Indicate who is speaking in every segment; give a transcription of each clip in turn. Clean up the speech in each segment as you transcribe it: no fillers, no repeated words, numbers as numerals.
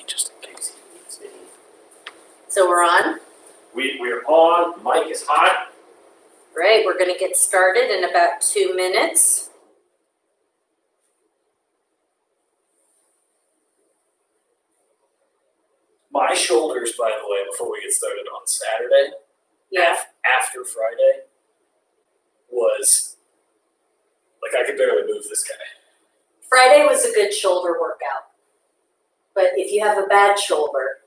Speaker 1: just in case he needs any.
Speaker 2: So we're on?
Speaker 3: We're on, mic is hot.
Speaker 2: Great, we're gonna get started in about 2 minutes.
Speaker 3: My shoulders, by the way, before we get started on Saturday,
Speaker 2: Yeah,
Speaker 3: after Friday, was like I could barely move this guy.
Speaker 2: Friday was a good shoulder workout. But if you have a bad shoulder,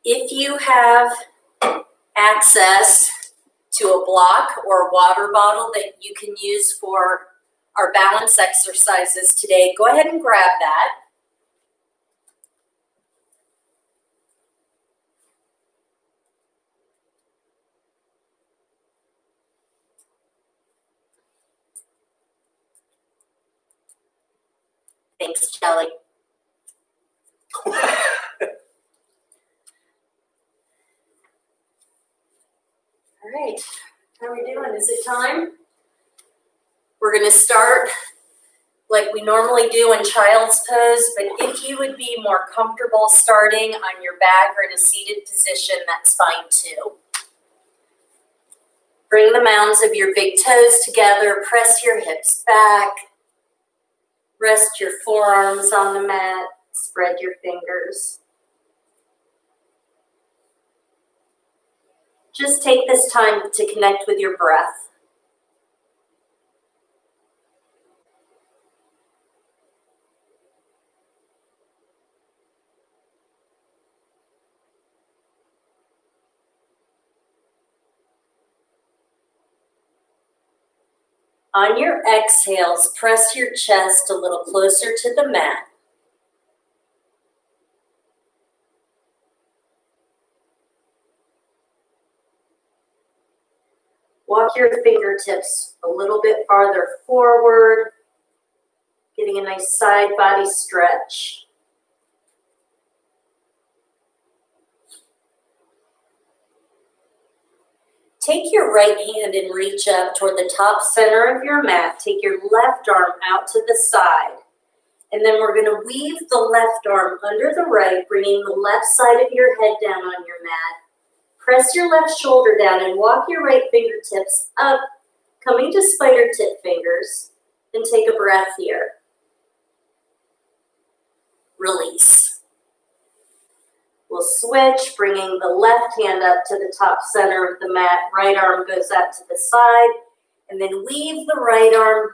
Speaker 2: if you have access to a block or a water bottle that you can use for our balance exercises today, go ahead and grab that. Thanks, Kelly. All right, how are we doing? Is it time? We're gonna start like we normally do in child's pose, but if you would be more comfortable starting on your back or in a seated position, that's fine too. Bring the mounds of your big toes together, press your hips back, rest your forearms on the mat, spread your fingers. Just take this time to connect with your breath. On your exhales, press your chest a little closer to the mat. Walk your fingertips a little bit farther forward, getting a nice side body stretch. Take your right hand and reach up toward the top center of your mat. Take your left arm out to the side. And then we're going to weave the left arm under the right, bringing the left side of your head down on your mat. Press your left shoulder down and walk your right fingertips up, coming to spider tip fingers, and take a breath here. Release. We'll switch, bringing the left hand up to the top center of the mat. Right arm goes out to the side, and then weave the right arm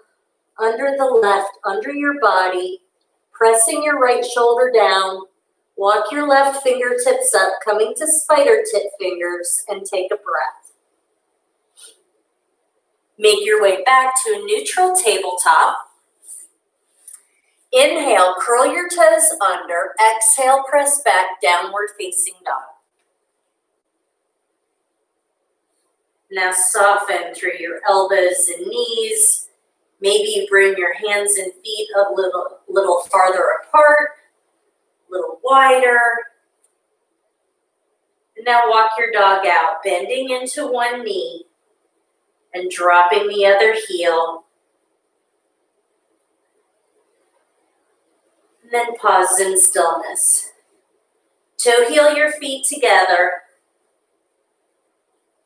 Speaker 2: under the left, under your body, pressing your right shoulder down. Walk your left fingertips up, coming to spider tip fingers, and take a breath. Make your way back to a neutral tabletop. Inhale, curl your toes under. Exhale, press back, downward facing dog. Now soften through your elbows and knees. Maybe you bring your hands and feet a little farther apart, a little wider. And now walk your dog out, bending into one knee and dropping the other heel. And then pause in stillness. Toe heel your feet together.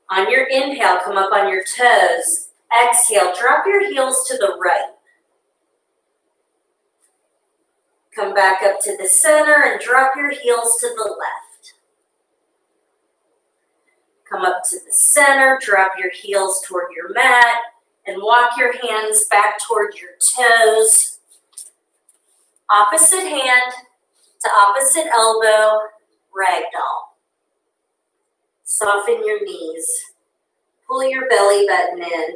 Speaker 2: On your inhale, come up on your toes. Exhale, drop your heels to the right. Come back up to the center and drop your heels to the left. Come up to the center, drop your heels toward your mat, and walk your hands back toward your toes. Opposite hand to opposite elbow, ragdoll. Soften your knees. Pull your belly button in.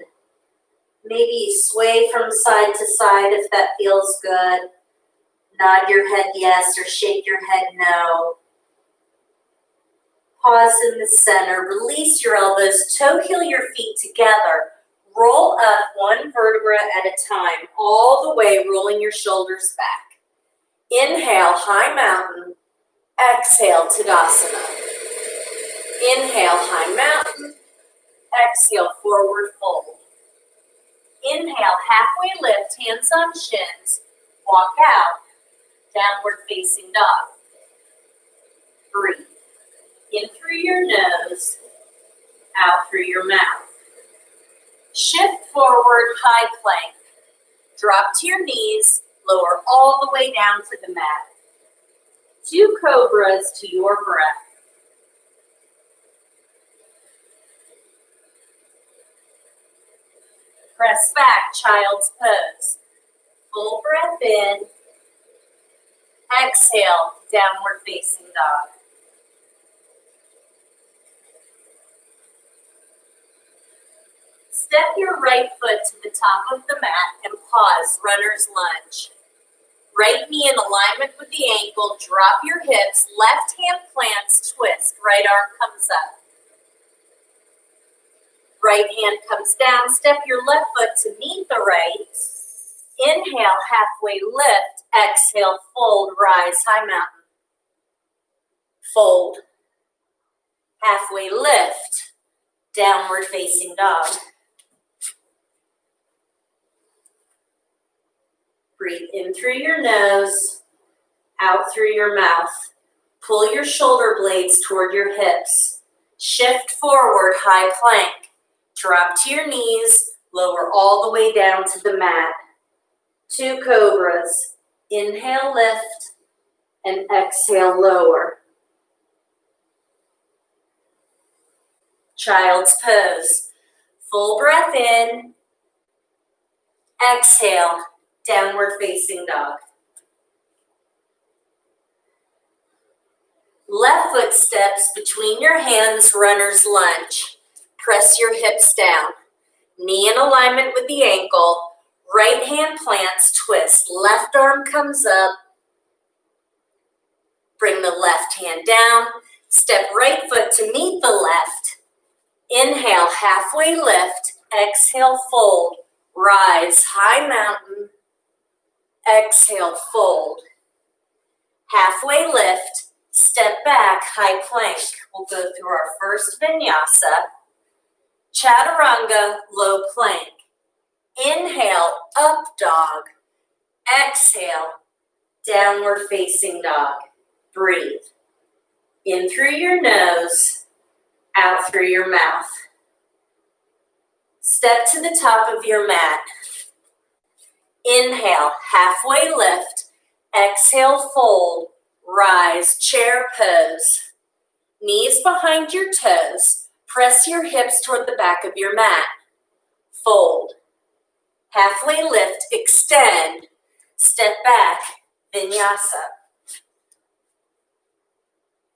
Speaker 2: Maybe sway from side to side if that feels good. Nod your head yes or shake your head no. Pause in the center. Release your elbows. Toe heel your feet together. Roll up one vertebra at a time, all the way rolling your shoulders back. Inhale, high mountain. Exhale, Tadasana. Inhale, high mountain. Exhale, forward fold. Inhale, halfway lift, hands on shins. Walk out, downward facing dog. Breathe. In through your nose, out through your mouth. Shift forward, high plank. Drop to your knees, lower all the way down to the mat. 2 cobras to your breath. Press back, child's pose. Full breath in. Exhale, downward facing dog. Step your right foot to the top of the mat and pause, runner's lunge. Right knee in alignment with the ankle, drop your hips, left hand plants, twist, right arm comes up. Right hand comes down, step your left foot to meet the right. Inhale, halfway lift, exhale, fold, rise, high mountain. Fold. Halfway lift, downward facing dog. Breathe in through your nose, out through your mouth. Pull your shoulder blades toward your hips. Shift forward, high plank. Drop to your knees, lower all the way down to the mat. 2 cobras. Inhale, lift, and exhale, lower. Child's pose. Full breath in. Exhale, downward facing dog. Left foot steps between your hands, runner's lunge. Press your hips down. Knee in alignment with the ankle. Right hand plants, twist. Left arm comes up. Bring the left hand down. Step right foot to meet the left. Inhale, halfway lift. Exhale, fold. Rise, high mountain. Exhale, fold. Halfway lift. Step back, high plank. We'll go through our first vinyasa. Chaturanga, low plank. Inhale, up dog. Exhale, downward facing dog. Breathe. In through your nose, out through your mouth. Step to the top of your mat. Inhale, halfway lift. Exhale, fold. Rise, chair pose. Knees behind your toes. Press your hips toward the back of your mat. Fold. Halfway lift, extend. Step back, vinyasa.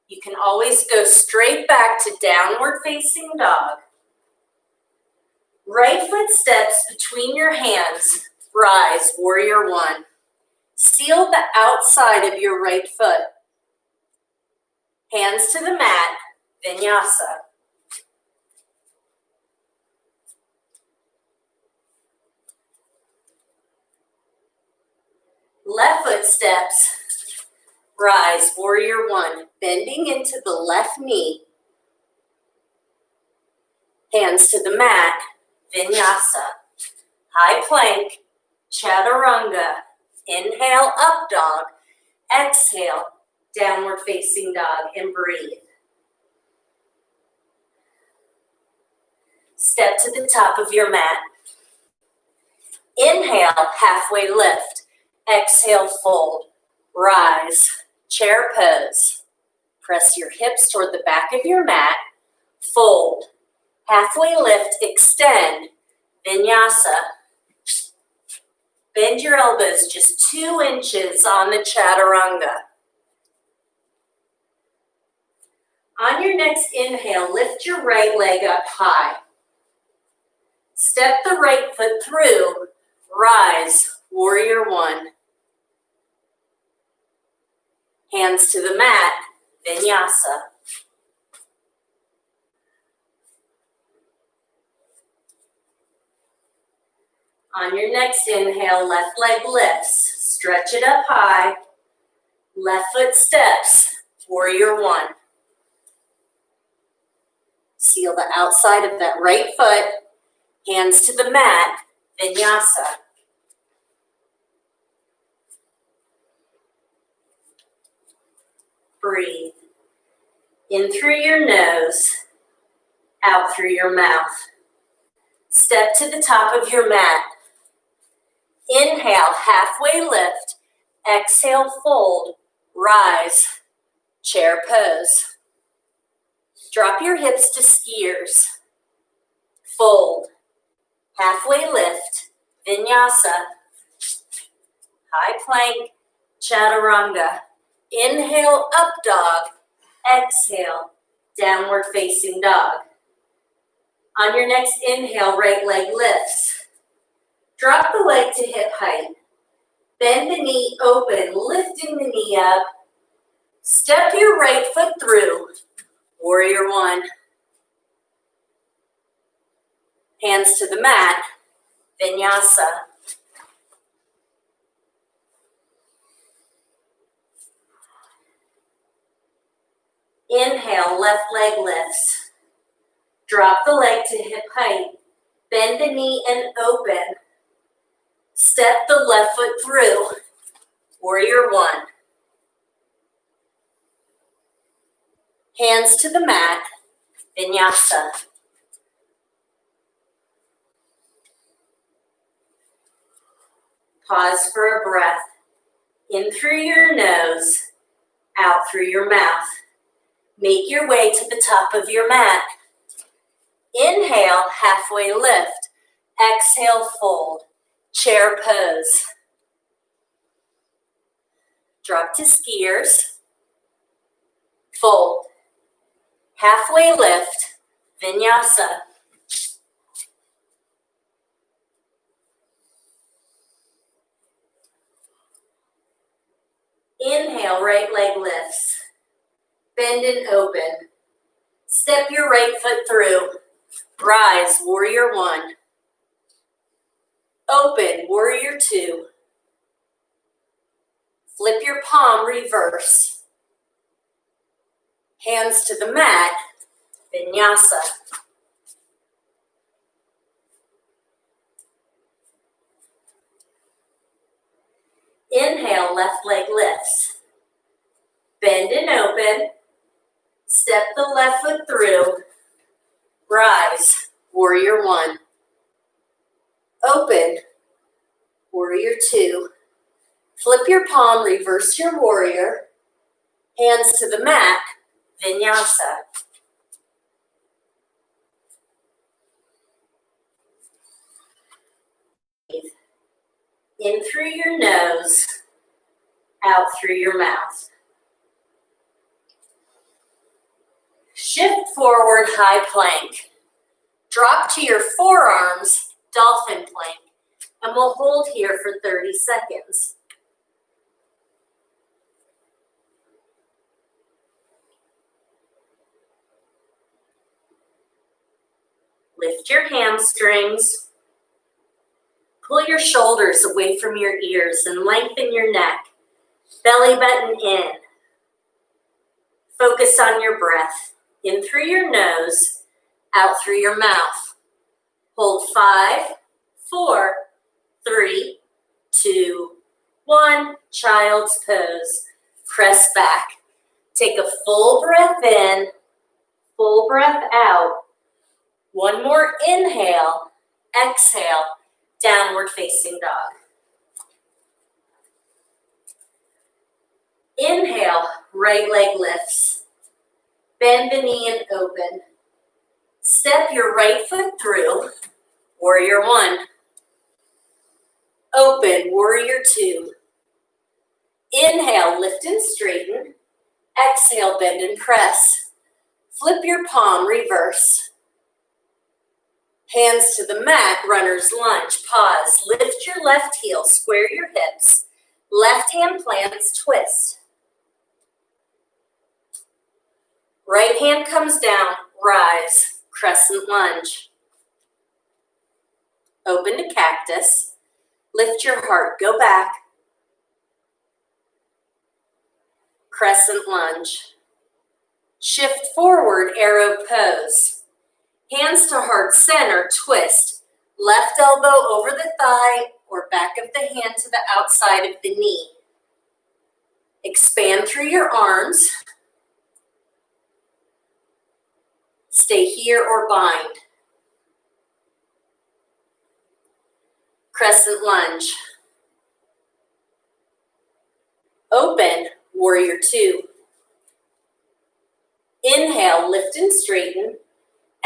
Speaker 2: You can always go straight back to downward facing dog. Right foot steps between your hands. Rise, warrior 1. Seal the outside of your right foot. Hands to the mat, vinyasa. Left foot steps. Rise, warrior 1. Bending into the left knee. Hands to the mat, vinyasa. High plank, chaturanga. Inhale, up dog. Exhale, downward facing dog, and breathe. Step to the top of your mat. Inhale, halfway lift. Exhale, fold. Rise, chair pose. Press your hips toward the back of your mat. Fold. Halfway lift, extend. Vinyasa. Bend your elbows just 2 inches on the chaturanga. On your next inhale, lift your right leg up high. Step the right foot through. Rise, warrior 1. Hands to the mat, vinyasa. On your next inhale, left leg lifts. Stretch it up high. Left foot steps, warrior 1. Seal the outside of that right foot, hands to the mat, vinyasa. Breathe. In through your nose, out through your mouth. Step to the top of your mat. Inhale, halfway lift. Exhale, fold, rise, chair pose. Drop your hips to skiers. Fold, halfway lift, vinyasa. High plank, chaturanga. Inhale, up dog. Exhale, downward facing dog. On your next inhale, right leg lifts. Drop the leg to hip height. Bend the knee open, lifting the knee up. Step your right foot through. Warrior one. Hands to the mat, vinyasa. Inhale, left leg lifts. Drop the leg to hip height. Bend the knee and open. Step the left foot through. Warrior one. Hands to the mat, vinyasa. Pause for a breath. In through your nose, out through your mouth. Make your way to the top of your mat. Inhale, halfway lift. Exhale, fold. Chair pose. Drop to skiers. Fold. Halfway lift, vinyasa. Inhale, right leg lifts. Bend and open. Step your right foot through. Rise, warrior one. Open, warrior two. Flip your palm, reverse. Hands to the mat, vinyasa. Inhale, left leg lifts. Bend and open. Step the left foot through. Rise, warrior one. Open, warrior two. Flip your palm, reverse your warrior. Hands to the mat, vinyasa. In through your nose, out through your mouth. Shift forward, high plank. Drop to your forearms, dolphin plank, and we'll hold here for 30 seconds. Lift your hamstrings. Pull your shoulders away from your ears and lengthen your neck. Belly button in. Focus on your breath. In through your nose, out through your mouth. Hold 5, 4, 3, 2, 1. Child's pose. Press back. Take a full breath in, full breath out. One more inhale, exhale, downward facing dog. Inhale, right leg lifts. Bend the knee and open. Step your right foot through, warrior one. Open, warrior two. Inhale, lift and straighten. Exhale, bend and press. Flip your palm, reverse. Hands to the mat, runner's lunge. Pause, lift your left heel, square your hips. Left hand plants, twist. Right hand comes down, rise, crescent lunge. Open to cactus. Lift your heart, go back. Crescent lunge. Shift forward, arrow pose. Hands to heart center, twist. Left elbow over the thigh or back of the hand to the outside of the knee. Expand through your arms. Stay here or bind. Crescent lunge. Open, warrior two. Inhale, lift and straighten.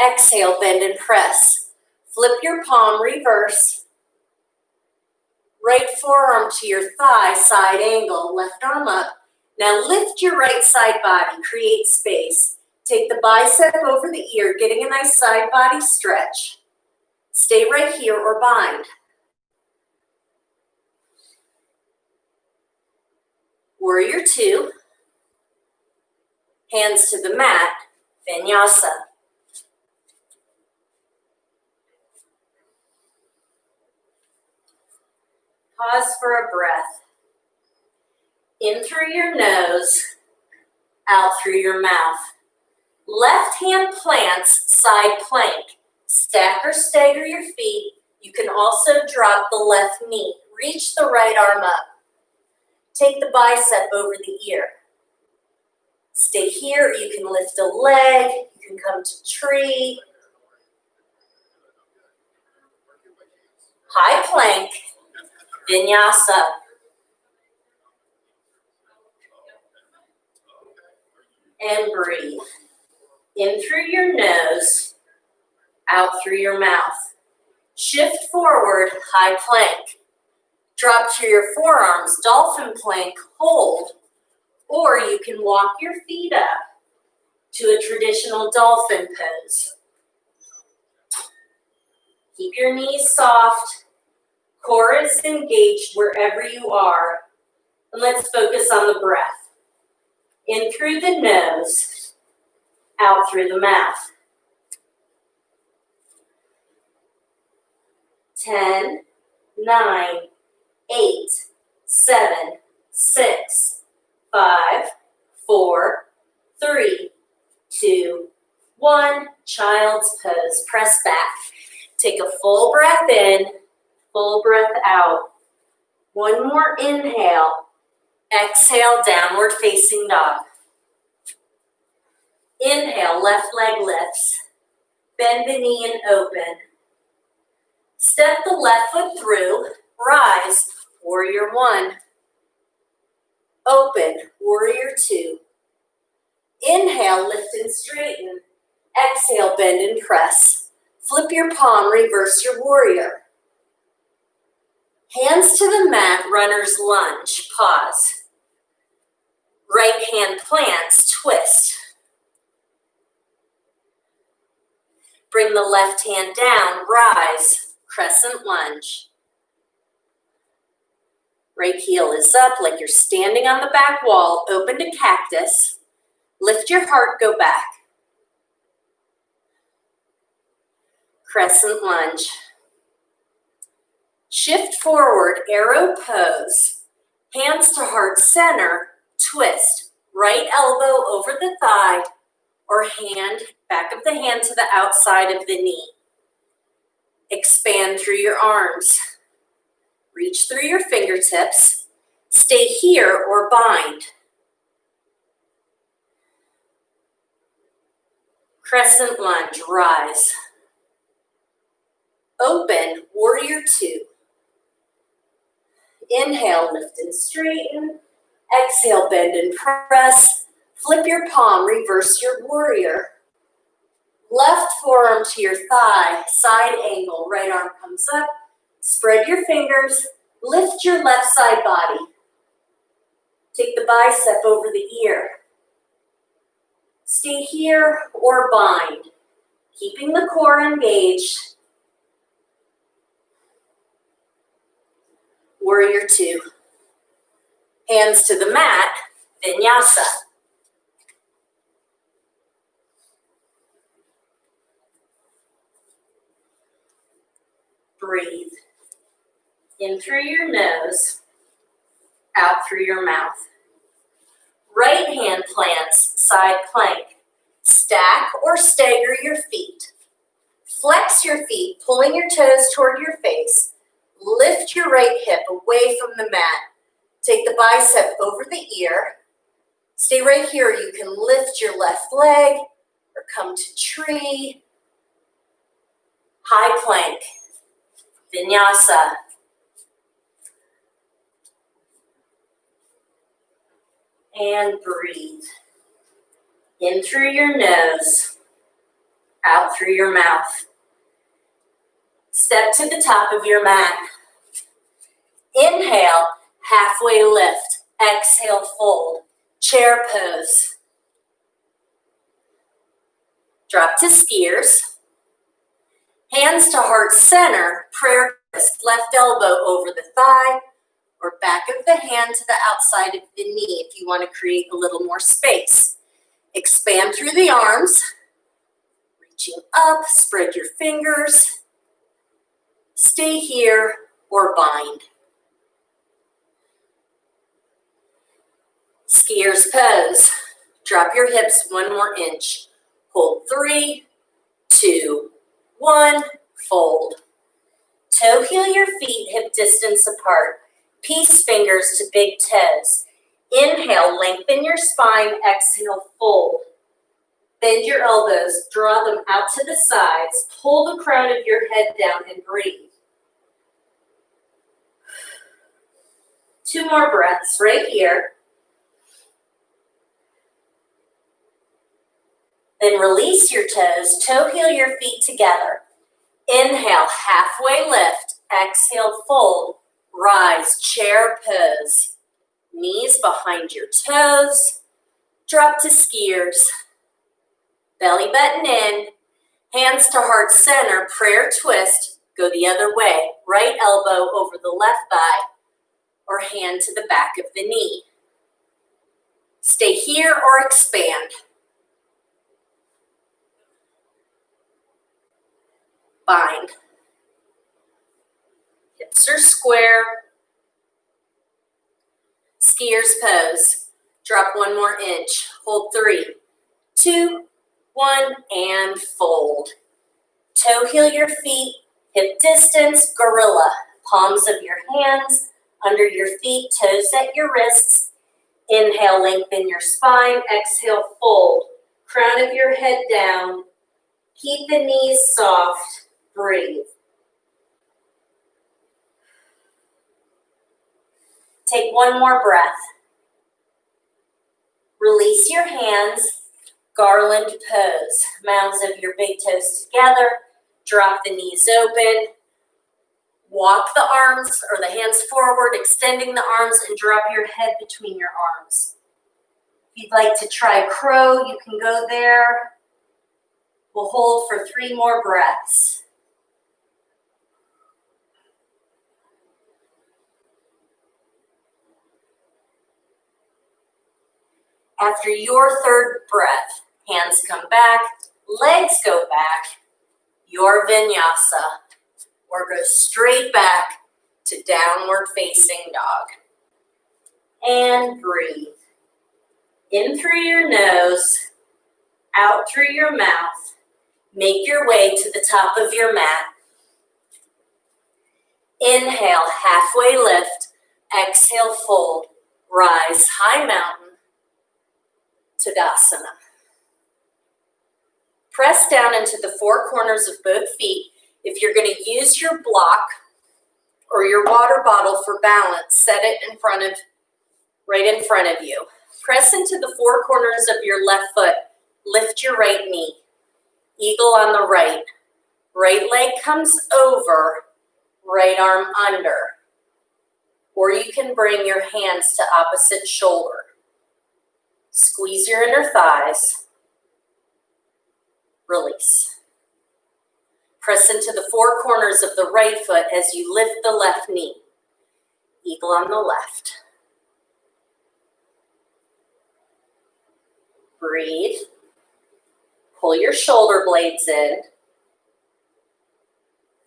Speaker 2: Exhale, bend and press. Flip your palm, reverse. Right forearm to your thigh, side angle, left arm up. Now lift your right side body, create space. Take the bicep over the ear, getting a nice side body stretch. Stay right here or bind. Warrior two. Hands to the mat, vinyasa. Pause for a breath. In through your nose, out through your mouth. Left hand plants, side plank. Stack or stagger your feet. You can also drop the left knee. Reach the right arm up. Take the bicep over the ear. Stay here, you can lift a leg, you can come to tree. High plank, vinyasa. And breathe. In through your nose, out through your mouth. Shift forward, high plank. Drop to your forearms, dolphin plank, hold. Or you can walk your feet up to a traditional dolphin pose. Keep your knees soft, core is engaged wherever you are. And let's focus on the breath. In through the nose, out through the mouth. 10, 9, 8, 7, 6, 5, 4, 3, 2, 1. Child's pose. Press back. Take a full breath in, full breath out. One more inhale. Exhale, downward facing dog. Inhale, left leg lifts. Bend the knee and open. Step the left foot through. Rise, warrior one. Open, warrior two. Inhale, lift and straighten. Exhale, bend and press. Flip your palm, reverse your warrior. Hands to the mat, runner's lunge, pause. Right hand plants, twist. Bring the left hand down, rise, crescent lunge. Right heel is up like you're standing on the back wall, open to cactus. Lift your heart, go back. Crescent lunge. Shift forward, arrow pose. Hands to heart center, twist. Right elbow over the thigh or hand, back of the hand to the outside of the knee. Expand through your arms. Reach through your fingertips. Stay here or bind. Crescent lunge, rise. Open, warrior two. Inhale, lift and straighten. Exhale, bend and press. Flip your palm, reverse your warrior. Left forearm to your thigh, side angle, right arm comes up. Spread your fingers, lift your left side body. Take the bicep over the ear. Stay here or bind, keeping the core engaged. Warrior two. Hands to the mat, vinyasa. Breathe. In through your nose, out through your mouth. Right hand plants, side plank. Stack or stagger your feet. Flex your feet, pulling your toes toward your face. Lift your right hip away from the mat. Take the bicep over the ear. Stay right here. You can lift your left leg or come to tree. High plank, vinyasa. And breathe. In through your nose, out through your mouth. Step to the top of your mat. Inhale, halfway lift. Exhale, fold. Chair pose. Drop to skiers. Hands to heart center, prayer twist. Left elbow over the thigh or back of the hand to the outside of the knee if you want to create a little more space. Expand through the arms. Reaching up, spread your fingers. Stay here or bind. Skier's pose. Drop your hips 1 more inch. Hold 3, 2, 1. Fold. Toe heel your feet hip distance apart. Peace fingers to big toes. Inhale, lengthen your spine. Exhale, fold. Bend your elbows, draw them out to the sides. Pull the crown of your head down and breathe. 2 more breaths right here. Then release your toes, toe heel your feet together. Inhale, halfway lift. Exhale, fold. Rise, chair pose. Knees behind your toes. Drop to skiers. Belly button in. Hands to heart center, prayer twist. Go the other way. Right elbow over the left thigh or hand to the back of the knee. Stay here or expand. Bind. Hips are square. Skier's pose. Drop 1 more inch. Hold 3, 2, 1, and fold. Toe heel your feet, hip distance, gorilla. Palms of your hands under your feet, toes at your wrists. Inhale, lengthen your spine. Exhale, fold. Crown of your head down. Keep the knees soft. Breathe. Take 1 more breath. Release your hands. Garland pose. Mounds of your big toes together. Drop the knees open. Walk the arms or the hands forward, extending the arms, and drop your head between your arms. If you'd like to try crow, you can go there. We'll hold for 3 more breaths. After your 3rd breath, hands come back, legs go back, your vinyasa, or go straight back to downward facing dog. And breathe. In through your nose, out through your mouth. Make your way to the top of your mat. Inhale, halfway lift. Exhale, fold. Rise, high mountain. Tadasana. Press down into the 4 corners of both feet. If you're going to use your block or your water bottle for balance, set it right in front of you. Press into the 4 corners of your left foot. Lift your right knee. Eagle on the right. Right leg comes over, right arm under. Or you can bring your hands to opposite shoulder. Squeeze your inner thighs. Release. Press into the 4 corners of the right foot as you lift the left knee. Eagle on the left. Breathe. Pull your shoulder blades in.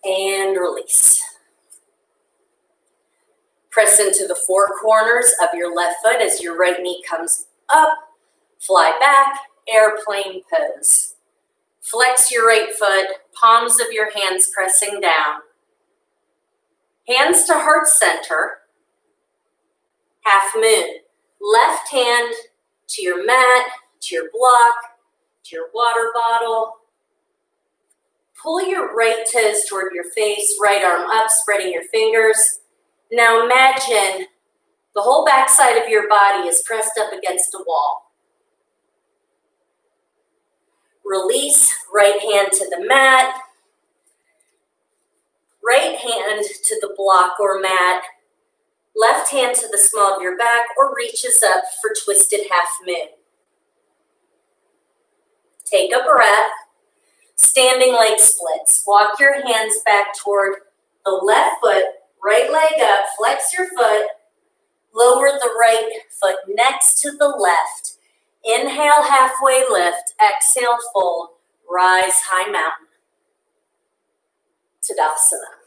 Speaker 2: And release. Press into the 4 corners of your left foot as your right knee comes up. Fly back, airplane pose. Flex your right foot, palms of your hands pressing down. Hands to heart center. Half moon. Left hand to your mat, to your block, to your water bottle. Pull your right toes toward your face, right arm up, spreading your fingers. Now imagine the whole backside of your body is pressed up against a wall. Release, right hand to the mat, right hand to the block or mat, left hand to the small of your back or reaches up for twisted half moon. Take a breath. Standing leg splits. Walk your hands back toward the left foot, right leg up, flex your foot, lower the right foot next to the left. Inhale, halfway lift, exhale, fold, rise, high mountain. Tadasana.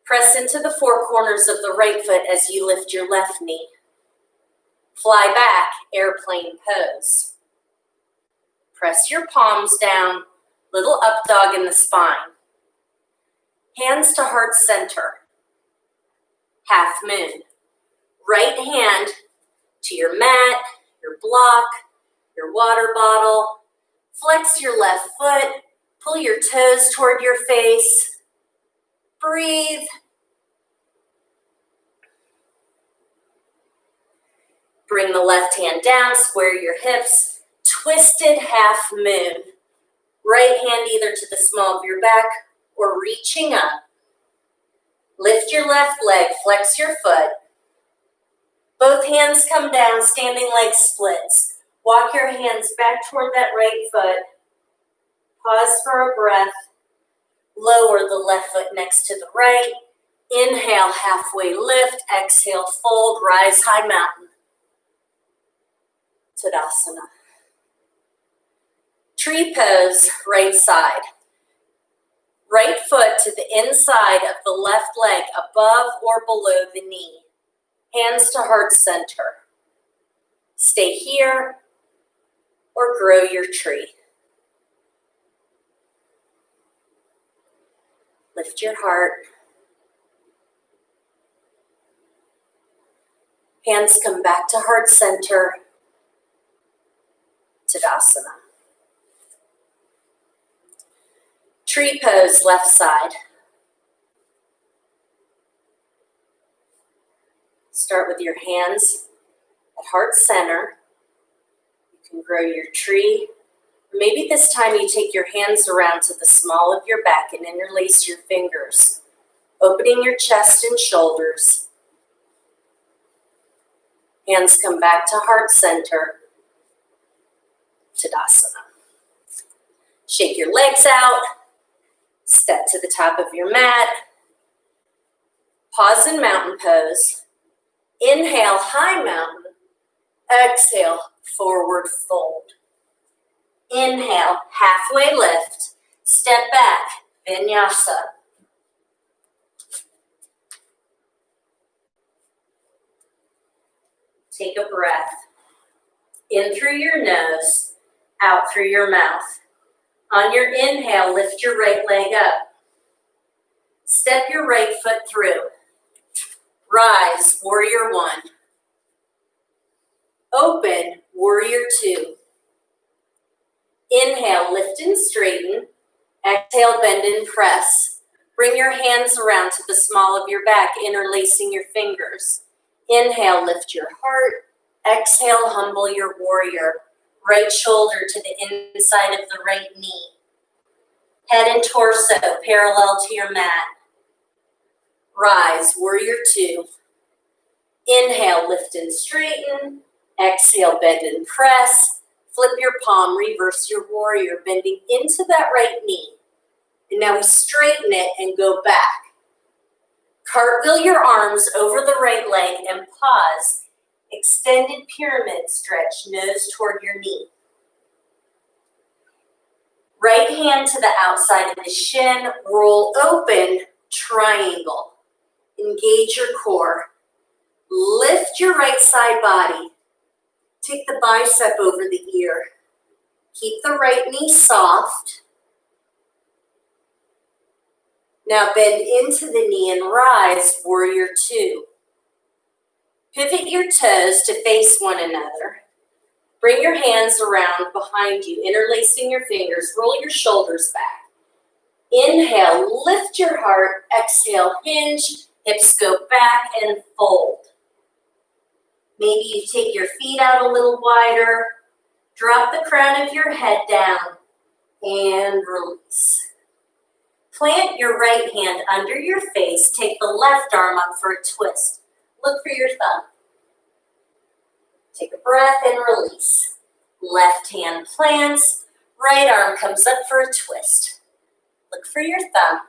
Speaker 2: Press into the four corners of the right foot as you lift your left knee. Fly back, airplane pose. Press your palms down, little up dog in the spine. Hands to heart center. Half moon. Right hand to your mat, your block, your water bottle. Flex your left foot, pull your toes toward your face. Breathe. Bring the left hand down, square your hips. Twisted half moon. Right hand either to the small of your back or reaching up. Lift your left leg, flex your foot. Both hands come down, standing leg splits. Walk your hands back toward that right foot. Pause for a breath. Lower the left foot next to the right. Inhale, halfway lift. Exhale, fold, rise, high mountain. Tadasana. Tree pose, right side. Right foot to the inside of the left leg, above or below the knee. Hands to heart center. Stay here or grow your tree. Lift your heart. Hands come back to heart center. Tadasana. Tree pose, left side. Start with your hands at heart center. You can grow your tree. Maybe this time you take your hands around to the small of your back and interlace your fingers, opening your chest and shoulders. Hands come back to heart center. Tadasana. Shake your legs out. Step to the top of your mat. Pause in mountain pose. Inhale, high mountain. Exhale, forward fold. Inhale, halfway lift. Step back, vinyasa. Take a breath. In through your nose, out through your mouth. On your inhale, lift your right leg up. Step your right foot through. Rise, warrior one. Open, warrior two. Inhale, lift and straighten. Exhale, bend and press. Bring your hands around to the small of your back, interlacing your fingers. Inhale, lift your heart. Exhale, humble your warrior. Right shoulder to the inside of the right knee. Head and torso parallel to your mat. Rise, warrior two. Inhale, lift and straighten. Exhale, bend and press. Flip your palm, reverse your warrior, bending into that right knee. And now we straighten it and go back. Cartwheel your arms over the right leg and pause. Extended pyramid stretch, nose toward your knee. Right hand to the outside of the shin, roll open, triangle. Engage your core. Lift your right side body. Take the bicep over the ear. Keep the right knee soft. Now bend into the knee and rise, warrior two. Pivot your toes to face one another. Bring your hands around behind you, interlacing your fingers. Roll your shoulders back. Inhale, lift your heart. Exhale, hinge. Hips go back and fold. Maybe you take your feet out a little wider. Drop the crown of your head down and release. Plant your right hand under your face. Take the left arm up for a twist. Look for your thumb. Take a breath and release. Left hand plants. Right arm comes up for a twist. Look for your thumb.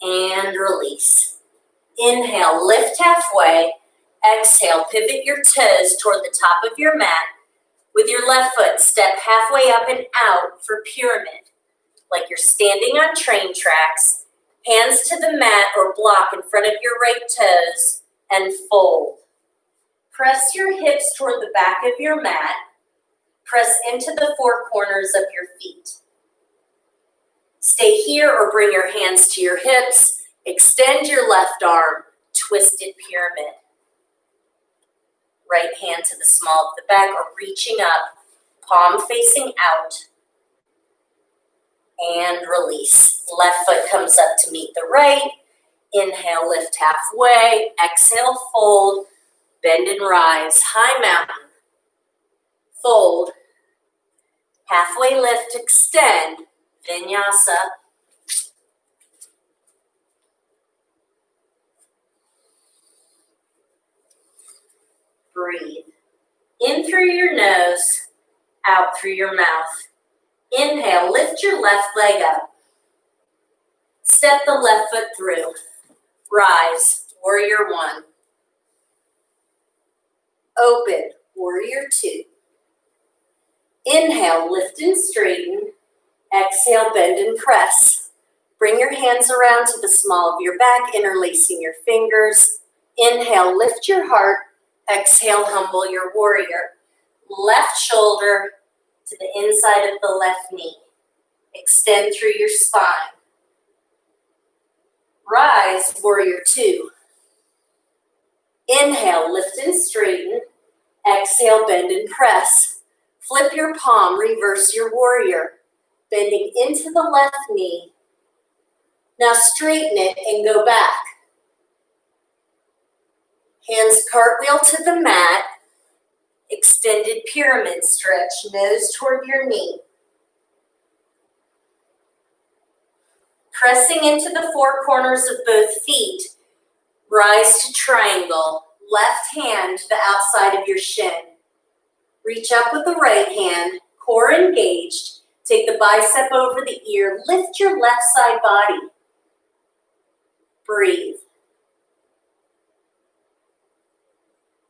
Speaker 2: And release. Inhale, lift halfway. Exhale, pivot your toes toward the top of your mat. With your left foot, step halfway up and out for pyramid. Like you're standing on train tracks. Hands to the mat or block in front of your right toes and fold. Press your hips toward the back of your mat. Press into the four corners of your feet. Stay here or bring your hands to your hips. Extend your left arm, twisted pyramid. Right hand to the small of the back or reaching up, palm facing out. And release. Left foot comes up to meet the right. Inhale, lift halfway. Exhale, fold. Bend and rise. High mountain. Fold. Halfway lift, extend. Vinyasa. Breathe. In through your nose, out through your mouth. Inhale, lift your left leg up. Step the left foot through. Rise, warrior one. Open, warrior two. Inhale, lift and straighten. Exhale, bend and press. Bring your hands around to the small of your back, interlacing your fingers. Inhale, lift your heart. Exhale, humble your warrior. Left shoulder to the inside of the left knee. Extend through your spine. Rise, warrior two. Inhale, lift and straighten. Exhale, bend and press. Flip your palm, reverse your warrior. Bending into the left knee. Now straighten it and go back. Hands cartwheel to the mat. Extended pyramid stretch, nose toward your knee. Pressing into the four corners of both feet, rise to triangle. Left hand to the outside of your shin. Reach up with the right hand, core engaged. Take the bicep over the ear. Lift your left side body. Breathe.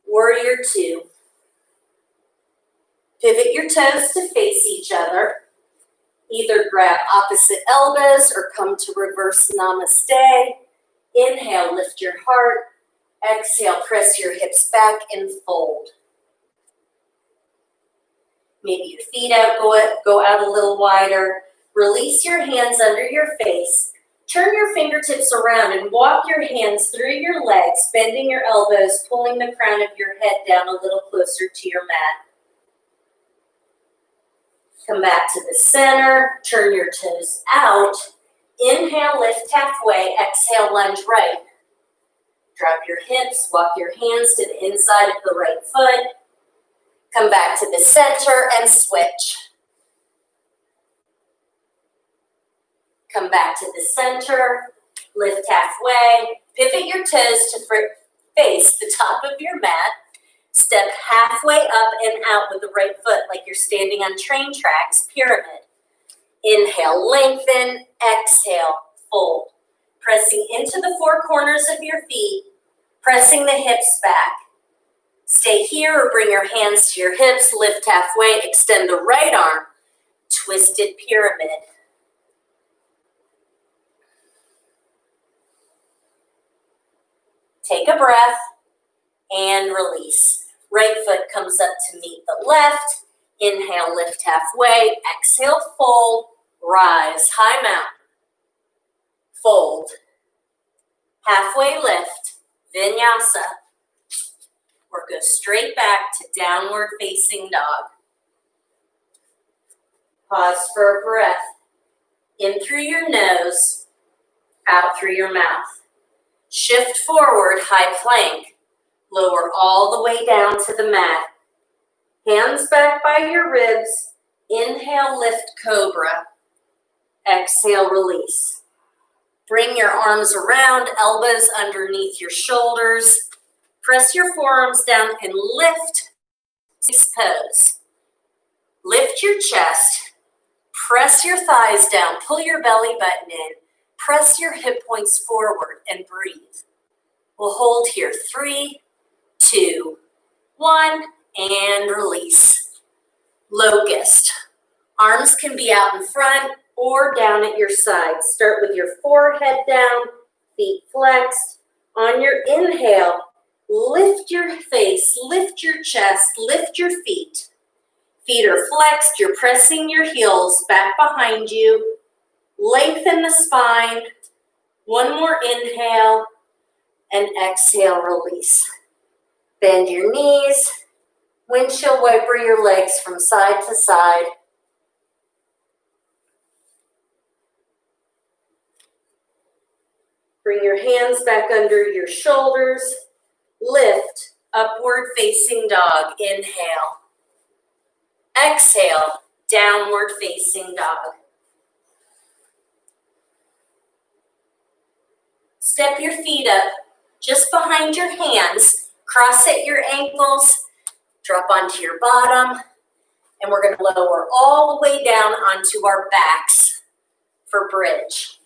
Speaker 2: Warrior two. Pivot your toes to face each other. Either grab opposite elbows or come to reverse namaste. Inhale, lift your heart. Exhale, press your hips back and fold. Maybe your feet go out a little wider. Release your hands under your face. Turn your fingertips around and walk your hands through your legs, bending your elbows, pulling the crown of your head down a little closer to your mat. Come back to the center, turn your toes out. Inhale, lift halfway, exhale, lunge right. Drop your hips, walk your hands to the inside of the right foot. Come back to the center and switch. Come back to the center, lift halfway. Pivot your toes to face the top of your mat. Step halfway up and out with the right foot like you're standing on train tracks, pyramid. Inhale, lengthen, exhale, fold. Pressing into the four corners of your feet, pressing the hips back. Stay here or bring your hands to your hips, lift halfway, extend the right arm, twisted pyramid. Take a breath and release. Right foot comes up to meet the left. Inhale, lift halfway. Exhale, fold, rise, high mountain. Fold. Halfway lift, vinyasa. Or go straight back to downward facing dog. Pause for a breath. In through your nose, out through your mouth. Shift forward, high plank. Lower all the way down to the mat. Hands back by your ribs. Inhale, lift cobra. Exhale, release. Bring your arms around, elbows underneath your shoulders. Press your forearms down and lift this pose. Lift your chest. Press your thighs down. Pull your belly button in. Press your hip points forward and breathe. We'll hold here. 3, 2, 1, and release. Locust. Arms can be out in front or down at your sides. Start with your forehead down, feet flexed. On your inhale, lift your face, lift your chest, lift your feet. Feet are flexed, you're pressing your heels back behind you. Lengthen the spine. One more inhale, and exhale, release. Bend your knees. Windshield wiper your legs from side to side. Bring your hands back under your shoulders. Lift, upward facing dog. Inhale. Exhale, downward facing dog. Step your feet up just behind your hands. Cross at your ankles. Drop onto your bottom. And we're going to lower all the way down onto our backs for bridge.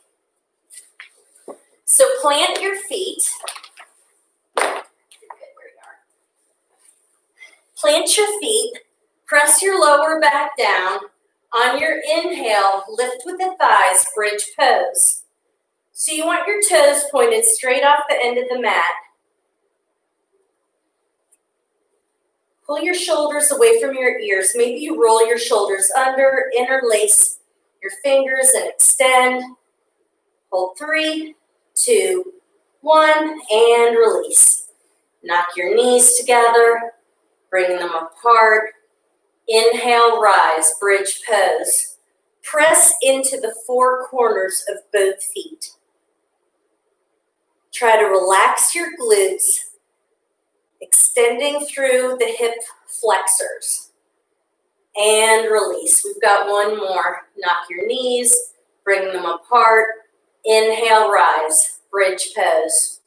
Speaker 2: So plant your feet. Plant your feet. Press your lower back down. On your inhale, lift with the thighs, bridge pose. So you want your toes pointed straight off the end of the mat. Pull your shoulders away from your ears. Maybe you roll your shoulders under, interlace your fingers and extend. Hold 3, 2, 1, and release. Knock your knees together, bring them apart. Inhale, rise, bridge pose. Press into the 4 corners of both feet. Try to relax your glutes, extending through the hip flexors. And release. We've got one more. Knock your knees, bring them apart. Inhale, rise, bridge pose.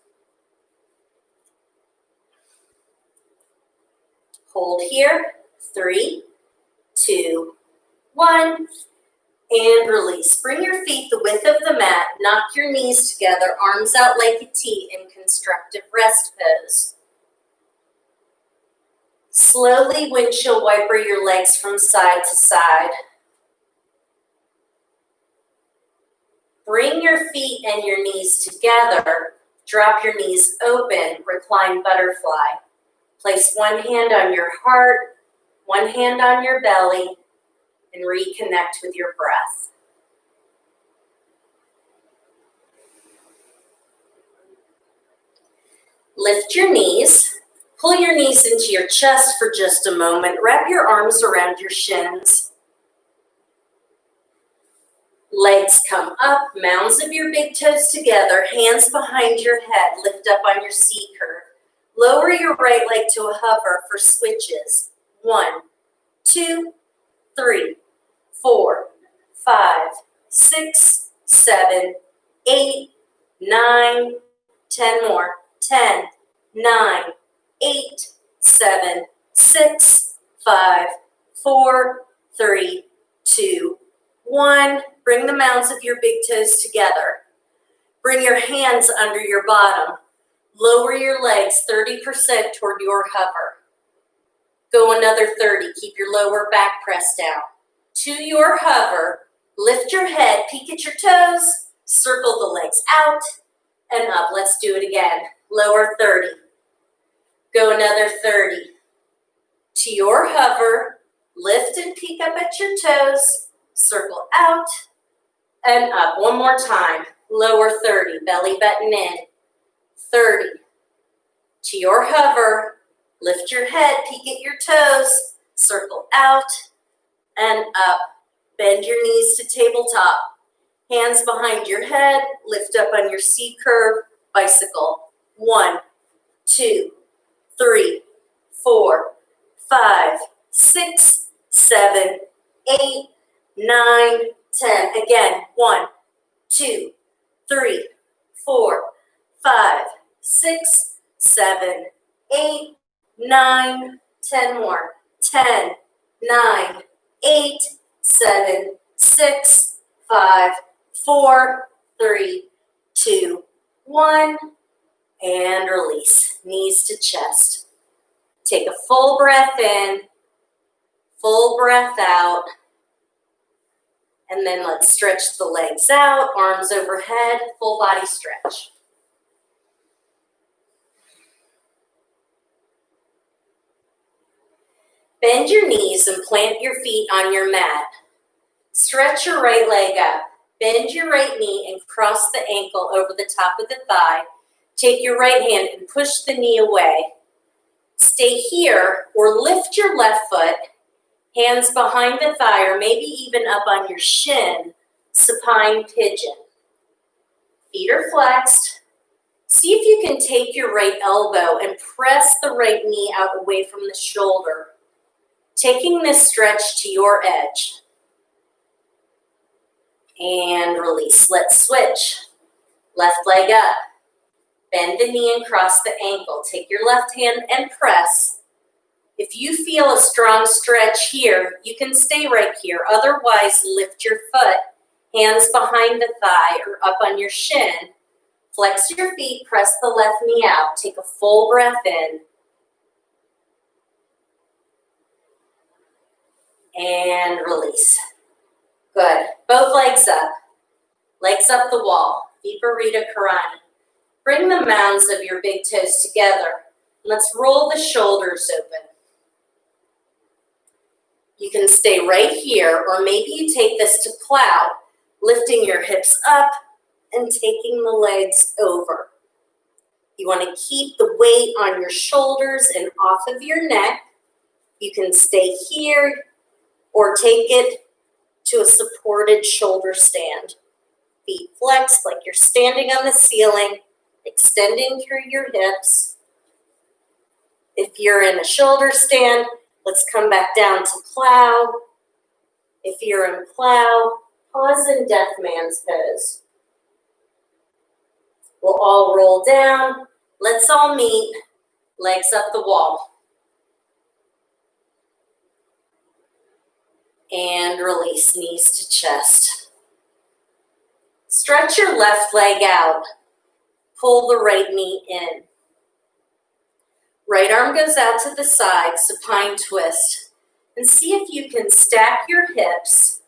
Speaker 2: Hold here. 3, 2, 1, and release. Bring your feet the width of the mat. Knock your knees together, arms out like a T in constructive rest pose. Slowly windshield wiper your legs from side to side. Bring your feet and your knees together. Drop your knees open, recline butterfly. Place one hand on your heart, one hand on your belly, and reconnect with your breath. Lift your knees. Pull your knees into your chest for just a moment. Wrap your arms around your shins. Legs come up, mounds of your big toes together, hands behind your head, lift up on your C curve. Lower your right leg to a hover for switches. 1, 2, 3, 4, 5, 6, 7, 8, 9, 10 more. 10, 9, 8, 7, 6, 5, 4, 3, 2, 1. Bring the mounds of your big toes together. Bring your hands under your bottom. Lower your legs 30% toward your hover. Go another 30. Keep your lower back pressed down. To your hover, lift your head, peek at your toes, circle the legs out and up. Let's do it again. Lower 30. Go another 30. To your hover, Lift and peek up at your toes. Circle out and up. One more time. Lower 30, belly button in. 30. To your hover, lift your head, peek at your toes, circle out and up. Bend your knees to tabletop. Hands behind your head, lift up on your C curve, bicycle. 1, 2, 3, 4, 5, 6, 7, 8, 9, 10. Again, 1, 2, 3, 4, 5, 6, 7, 8, 9, 10 more. 10, 9, 8, 7, 6, 5, 4, 3, 2, 1, and release. Knees to chest. Take a full breath in, full breath out, and then let's stretch the legs out, arms overhead, full body stretch. Bend your knees and plant your feet on your mat. Stretch your right leg up. Bend your right knee and cross the ankle over the top of the thigh. Take your right hand and push the knee away. Stay here or lift your left foot, hands behind the thigh or maybe even up on your shin, supine pigeon. Feet are flexed. See if you can take your right elbow and press the right knee out away from the shoulder, taking this stretch to your edge. And release. Let's switch. Left leg up. Bend the knee and cross the ankle. Take your left hand and press. If you feel a strong stretch here, you can stay right here. Otherwise, lift your foot, hands behind the thigh or up on your shin. Flex your feet, press the left knee out. Take a full breath in. And release. Good. Both legs up. Legs up the wall. Viparita Karani. Bring the mounds of your big toes together. Let's roll the shoulders open. You can stay right here, or maybe you take this to plow, lifting your hips up and taking the legs over. You want to keep the weight on your shoulders and off of your neck. You can stay here or take it to a supported shoulder stand. Feet flexed like you're standing on the ceiling, extending through your hips. If you're in a shoulder stand, let's come back down to plow. If you're in plow, pause in death man's pose. We'll all roll down. Let's all meet. Legs up the wall. And release, knees to chest. Stretch your left leg out. Pull the right knee in. Right arm goes out to the side, supine twist. And see if you can stack your hips.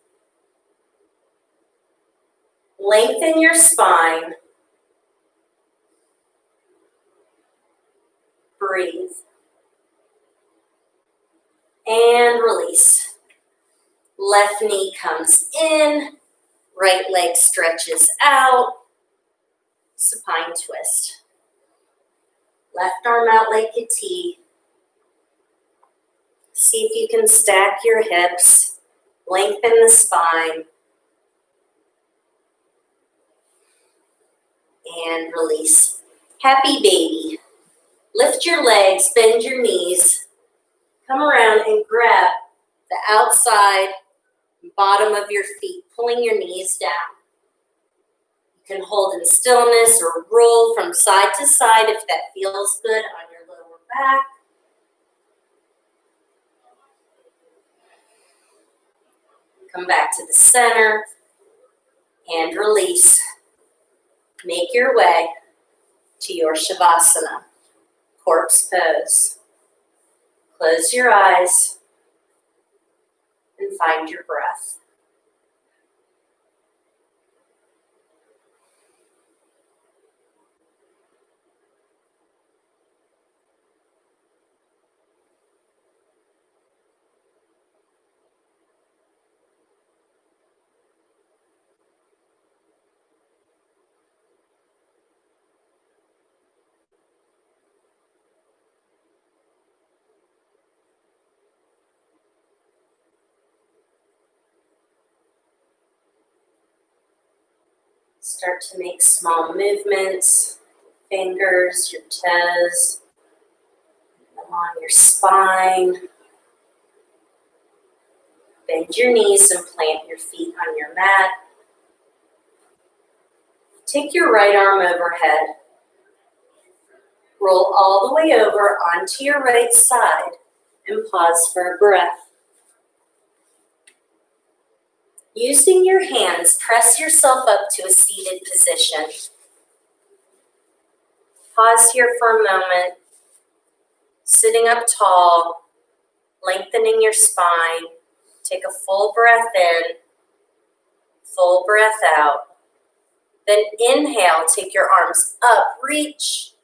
Speaker 2: Lengthen your spine. Breathe. And release. Left knee comes in. Right leg stretches out. Supine twist. Left arm out like a T. See if you can stack your hips. Lengthen the spine. And release. Happy baby. Lift your legs, bend your knees. Come around and grab the outside bottom of your feet, pulling your knees down. You can hold in stillness or roll from side to side if that feels good on your lower back. Come back to the center and release. Make your way to your Shavasana, corpse pose. Close your eyes and find your breath. Start to make small movements, fingers, your toes, along your spine. Bend your knees and plant your feet on your mat. Take your right arm overhead. Roll all the way over onto your right side and pause for a breath. Using your hands, press yourself up to a seated position. Pause here for a moment. Sitting up tall, lengthening your spine. Take a full breath in, full breath out. Then inhale, take your arms up, reach.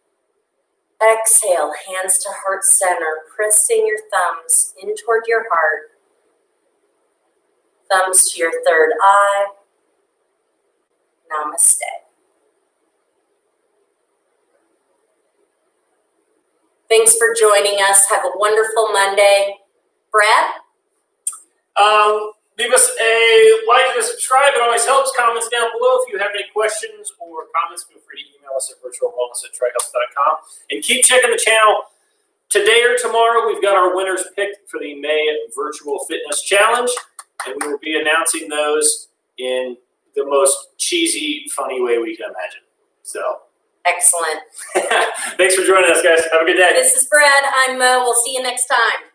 Speaker 2: Exhale, hands to heart center, pressing your thumbs in toward your heart. Thumbs to your third eye. Namaste. Thanks for joining us. Have a wonderful Monday. Brad?
Speaker 3: Leave us a like and a subscribe. It always helps. Comments down below. If you have any questions or comments, feel free to email us at virtualwellness@trihealth.com. And keep checking the channel. Today or tomorrow, we've got our winners picked for the May Virtual Fitness Challenge. And we will be announcing those in the most cheesy, funny way we can imagine. So,
Speaker 2: Excellent.
Speaker 3: thanks for joining us, guys. Have a good day.
Speaker 2: This is Brad. I'm Mo. We'll see you next time.